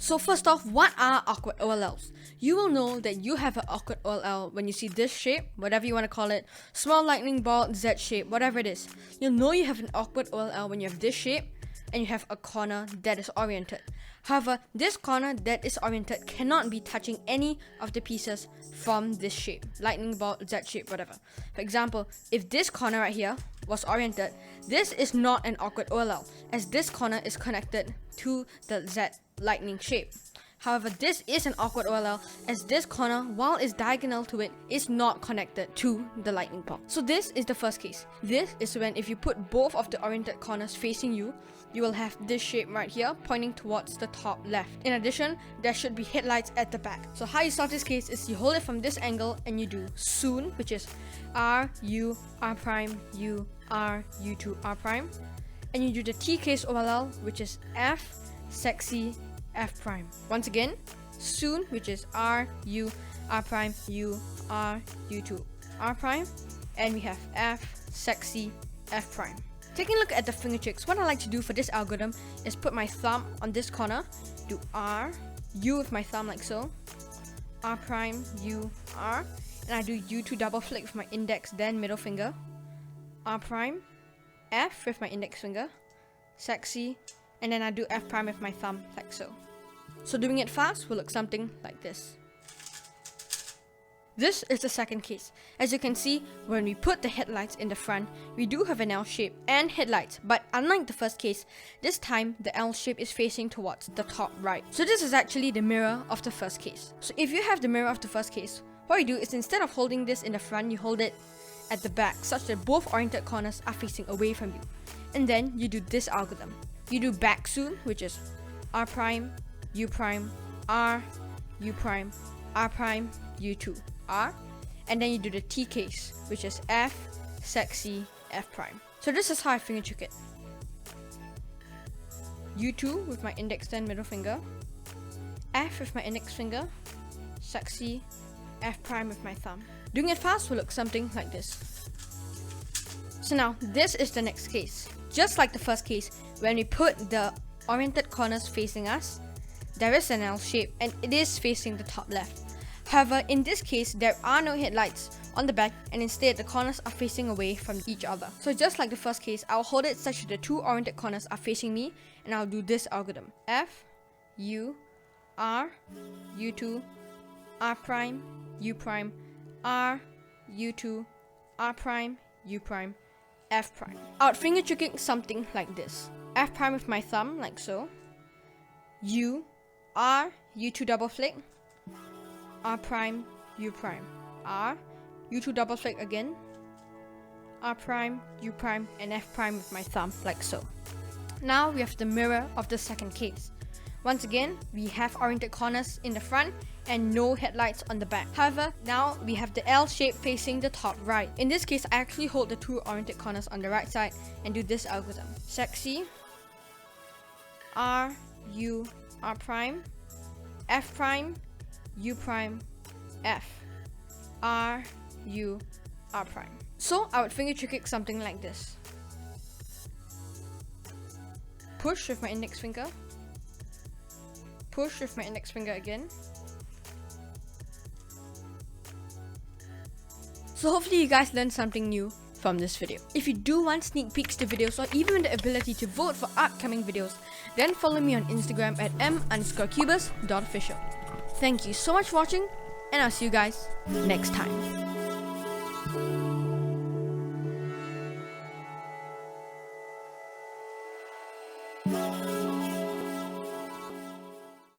So first off, what are awkward OLLs? You will know that you have an awkward OLL when you see this shape, whatever you want to call it, small lightning bolt, Z shape, whatever it is. You'll know you have an awkward OLL when you have this shape and you have a corner that is oriented. However, this corner that is oriented cannot be touching any of the pieces from this shape, lightning bolt, Z shape, whatever. For example, if this corner right here was oriented, this is not an awkward OLL as this corner is connected to the Z lightning shape. However, this is an awkward OLL as this corner, while it's diagonal to it, is not connected to the lightning bolt. So this is the first case. This is when if you put both of the oriented corners facing you, you will have this shape right here pointing towards the top left. In addition, there should be headlights at the back. So how you solve this case is you hold it from this angle and you do soon, which is R, U, R prime, U, R, U2, R prime. And you do the T case OLL, which is F, sexy, F prime. Once again, soon, which is R, U, R prime, U, R, U2, R prime. And we have F, sexy, F prime. Taking a look at the fingertricks, what I like to do for this algorithm is put my thumb on this corner, do R, U with my thumb like so, R prime, U, R, and I do U2 double flick with my index then middle finger, R prime, F with my index finger, sexy, and then I do F prime with my thumb like so. So doing it fast will look something like this. This is the second case. As you can see, when we put the headlights in the front, we do have an L shape and headlights, but unlike the first case, this time the L shape is facing towards the top right. So this is actually the mirror of the first case. So if you have the mirror of the first case, what you do is instead of holding this in the front, you hold it at the back such that both oriented corners are facing away from you. And then you do this algorithm. You do back soon, which is R prime, U prime, R, U prime, R prime, U2, R, and then you do the T case, which is F, sexy, F prime. So this is how I finger trick it. U2 with my index then middle finger, F with my index finger, sexy, F prime with my thumb. Doing it fast will look something like this. So now this is the next case. Just like the first case, when we put the oriented corners facing us, there is an L shape and it is facing the top left. However, in this case, there are no headlights on the back and instead the corners are facing away from each other. So just like the first case, I'll hold it such that the two oriented corners are facing me and I'll do this algorithm. F, U, R, U2, R prime, U prime, R, U2, R prime, U prime, F prime. Out finger tricking something like this. F prime with my thumb like so. U, R, U2 double flick, R prime, U prime, R, U2 double flick again, R prime, U prime, and F prime with my thumb like so. Now we have the mirror of the second case. Once again, we have oriented corners in the front and no headlights on the back. However, now we have the L shape facing the top right. In this case, I actually hold the two oriented corners on the right side and do this algorithm. Sexy, R, U, R prime, F prime, U prime, F, R, U, R prime. So I would finger trick it something like this. Push with my index finger, push with my index finger again. So hopefully you guys learned something new from this video. If you do want sneak peeks to videos or even the ability to vote for upcoming videos, then follow me on Instagram at m_cubus.official. Thank you so much for watching, and I'll see you guys next time.